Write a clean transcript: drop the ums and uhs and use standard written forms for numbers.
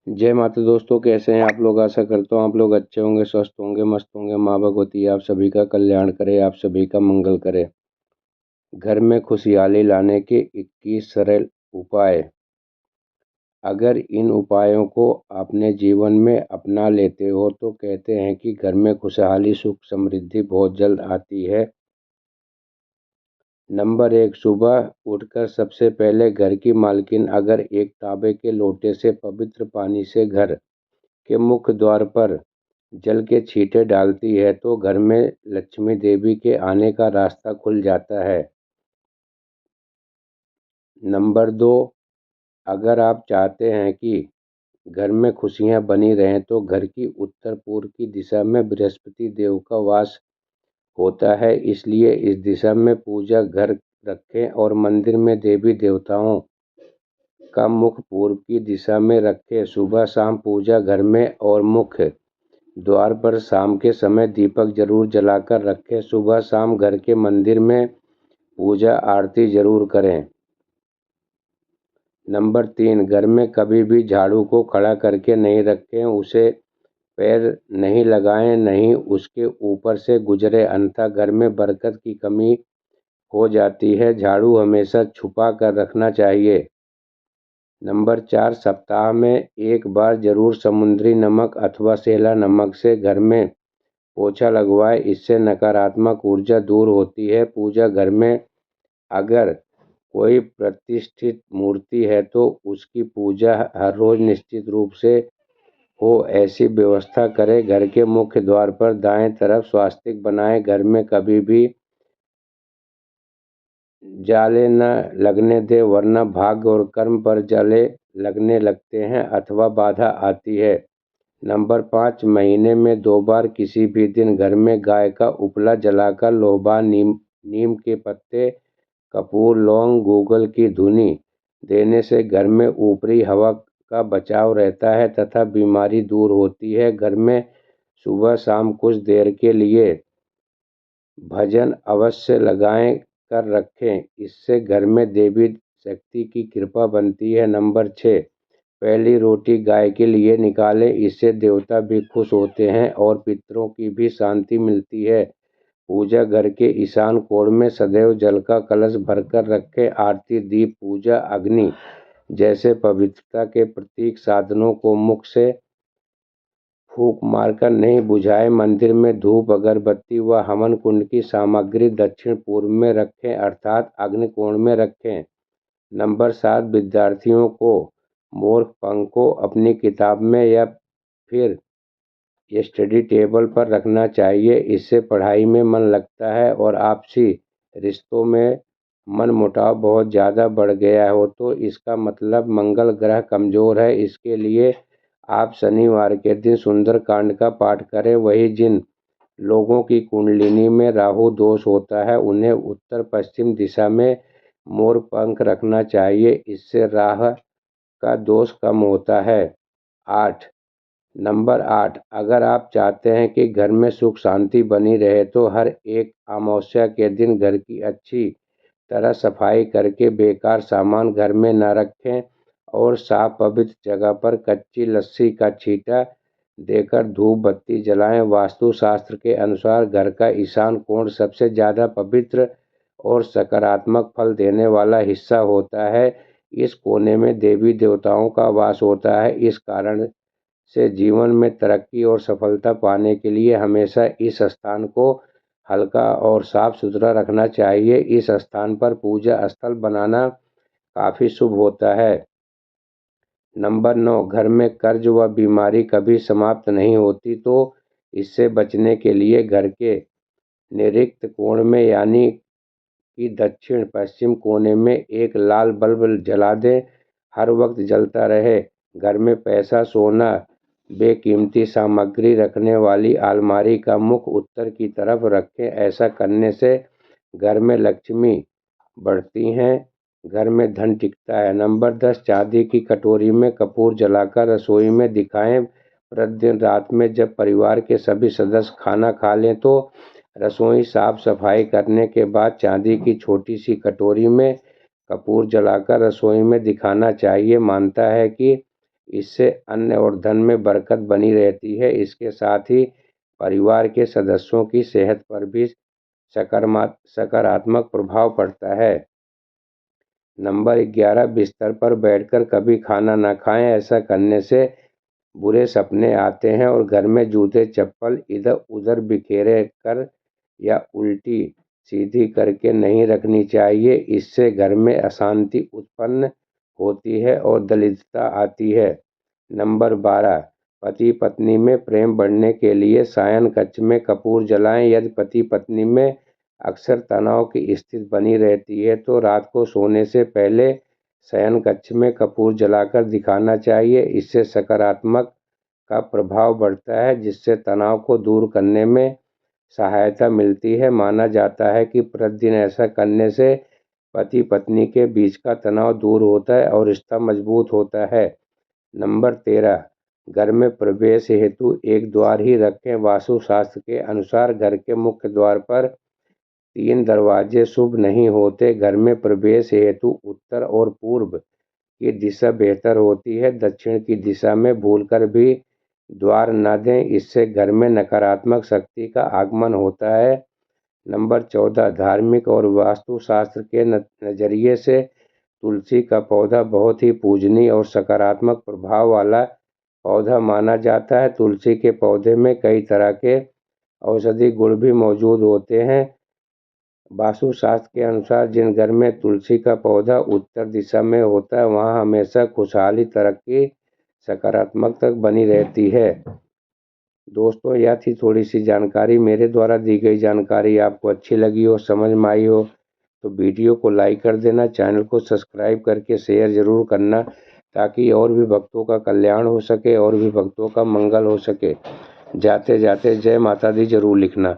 जय माता दोस्तों, कैसे हैं आप लोग। आशा करता हूँ आप लोग अच्छे होंगे, स्वस्थ होंगे, मस्त होंगे। माँ भगवती आप सभी का कल्याण करे, आप सभी का मंगल करे। घर में खुशहाली लाने के 21 सरल उपाय। अगर इन उपायों को अपने जीवन में अपना लेते हो तो कहते हैं कि घर में खुशहाली, सुख, समृद्धि बहुत जल्द आती है। नंबर 1, सुबह उठकर सबसे पहले घर की मालकिन अगर एक तांबे के लोटे से पवित्र पानी से घर के मुख्य द्वार पर जल के छींटे डालती है तो घर में लक्ष्मी देवी के आने का रास्ता खुल जाता है। नंबर 2, अगर आप चाहते हैं कि घर में खुशियां बनी रहें तो घर की उत्तर पूर्व की दिशा में बृहस्पति देव का वास होता है, इसलिए इस दिशा में पूजा घर रखें और मंदिर में देवी देवताओं का मुख पूर्व की दिशा में रखें। सुबह शाम पूजा घर में और मुख्य द्वार पर शाम के समय दीपक जरूर जलाकर रखें। सुबह शाम घर के मंदिर में पूजा आरती जरूर करें। नंबर 3, घर में कभी भी झाड़ू को खड़ा करके नहीं रखें, उसे पैर नहीं लगाएं, नहीं उसके ऊपर से गुजरे, अन्यथा घर में बरकत की कमी हो जाती है। झाड़ू हमेशा छुपा कर रखना चाहिए। नंबर 4, सप्ताह में एक बार जरूर समुद्री नमक अथवा सेला नमक से घर में पोछा लगवाएं, इससे नकारात्मक ऊर्जा दूर होती है। पूजा घर में अगर कोई प्रतिष्ठित मूर्ति है तो उसकी पूजा हर रोज निश्चित रूप से हो, ऐसी व्यवस्था करें। घर के मुख्य द्वार पर दाएं तरफ स्वास्तिक बनाएं। घर में कभी भी जाले न लगने दें, वरना भाग्य और कर्म पर जाले लगने लगते हैं अथवा बाधा आती है। नंबर 5, महीने में 2 बार किसी भी दिन घर में गाय का उपला जलाकर लोबा, नीम के पत्ते, कपूर, लौंग, गूगल की धुनी देने से घर में ऊपरी हवा का बचाव रहता है तथा बीमारी दूर होती है। घर में सुबह शाम कुछ देर के लिए भजन अवश्य लगाए कर रखें, इससे घर में देवी शक्ति की कृपा बनती है। नंबर 6, पहली रोटी गाय के लिए निकालें, इससे देवता भी खुश होते हैं और पितरों की भी शांति मिलती है। पूजा घर के ईशान कोण में सदैव जल का कलश भरकर रखें। आरती, दीप, पूजा, अग्नि जैसे पवित्रता के प्रतीक साधनों को मुख से फूंक मारकर नहीं बुझाएं। मंदिर में धूप, अगरबत्ती व हवन कुंड की सामग्री दक्षिण पूर्व में रखें, अर्थात अग्निकोण में रखें। नंबर 7, विद्यार्थियों को मोर पंख को अपनी किताब में या फिर स्टडी टेबल पर रखना चाहिए, इससे पढ़ाई में मन लगता है। और आपसी रिश्तों में मनमुटाव बहुत ज़्यादा बढ़ गया हो तो इसका मतलब मंगल ग्रह कमज़ोर है। इसके लिए आप शनिवार के दिन सुंदरकांड का पाठ करें। वही जिन लोगों की कुंडलिनी में राहु दोष होता है उन्हें उत्तर पश्चिम दिशा में मोर पंख रखना चाहिए, इससे राह का दोष कम होता है। 8, नंबर 8, अगर आप चाहते हैं कि घर में सुख शांति बनी रहे तो हर एक अमावस्या के दिन घर की अच्छी तरह सफाई करके बेकार सामान घर में न रखें और साफ पवित्र जगह पर कच्ची लस्सी का छींटा देकर धूप बत्ती जलाएं। वास्तु शास्त्र के अनुसार घर का ईशान कोण सबसे ज़्यादा पवित्र और सकारात्मक फल देने वाला हिस्सा होता है। इस कोने में देवी देवताओं का वास होता है। इस कारण से जीवन में तरक्की और सफलता पाने के लिए हमेशा इस स्थान को हल्का और साफ सुथरा रखना चाहिए। इस स्थान पर पूजा स्थल बनाना काफ़ी शुभ होता है। नंबर 9, घर में कर्ज व बीमारी कभी समाप्त नहीं होती तो इससे बचने के लिए घर के निरिक्त कोण में यानी कि दक्षिण पश्चिम कोने में एक लाल बल्ब जला दें, हर वक्त जलता रहे। घर में पैसा, सोना, बेकीमती सामग्री रखने वाली अलमारी का मुख उत्तर की तरफ रखें। ऐसा करने से घर में लक्ष्मी बढ़ती हैं, घर में धन टिकता है। नंबर 10, चांदी की कटोरी में कपूर जलाकर रसोई में दिखाएं। प्रतिदिन रात में जब परिवार के सभी सदस्य खाना खा लें तो रसोई साफ सफाई करने के बाद चांदी की छोटी सी कटोरी में कपूर जलाकर रसोई में दिखाना चाहिए। मानता है कि इससे अन्न और धन में बरकत बनी रहती है। इसके साथ ही परिवार के सदस्यों की सेहत पर भी सकारात्मक प्रभाव पड़ता है। नंबर 11, बिस्तर पर बैठकर कभी खाना न खाएं। ऐसा करने से बुरे सपने आते हैं और घर में जूते चप्पल इधर उधर बिखेरे कर या उल्टी सीधी करके नहीं रखनी चाहिए। इससे घर में अशांति उत्पन्न होती है और दरिद्रता आती है। नंबर 12, पति पत्नी में प्रेम बढ़ने के लिए शयन कक्ष में कपूर जलाएं। यदि पति पत्नी में अक्सर तनाव की स्थिति बनी रहती है तो रात को सोने से पहले शयन कक्ष में कपूर जलाकर दिखाना चाहिए। इससे सकारात्मक का प्रभाव बढ़ता है, जिससे तनाव को दूर करने में सहायता मिलती है। माना जाता है कि प्रतिदिन ऐसा करने से पति पत्नी के बीच का तनाव दूर होता है और रिश्ता मजबूत होता है। नंबर 13, घर में प्रवेश हेतु एक द्वार ही रखें। वास्तुशास्त्र के अनुसार घर के मुख्य द्वार पर 3 दरवाजे शुभ नहीं होते। घर में प्रवेश हेतु उत्तर और पूर्व की दिशा बेहतर होती है। दक्षिण की दिशा में भूलकर भी द्वार न दें, इससे घर में नकारात्मक शक्ति का आगमन होता है। नंबर 14, धार्मिक और वास्तुशास्त्र के नज़रिए से तुलसी का पौधा बहुत ही पूजनीय और सकारात्मक प्रभाव वाला पौधा माना जाता है। तुलसी के पौधे में कई तरह के औषधि गुण भी मौजूद होते हैं। वास्तुशास्त्र के अनुसार जिन घर में तुलसी का पौधा उत्तर दिशा में होता है वहाँ हमेशा खुशहाली, तरक्की, सकारात्मकता बनी रहती है। दोस्तों, यह थी थोड़ी सी जानकारी। मेरे द्वारा दी गई जानकारी आपको अच्छी लगी हो, समझ में आई हो तो वीडियो को लाइक कर देना, चैनल को सब्सक्राइब करके शेयर ज़रूर करना, ताकि और भी भक्तों का कल्याण हो सके और भी भक्तों का मंगल हो सके। जाते जाते जय माता दी ज़रूर लिखना।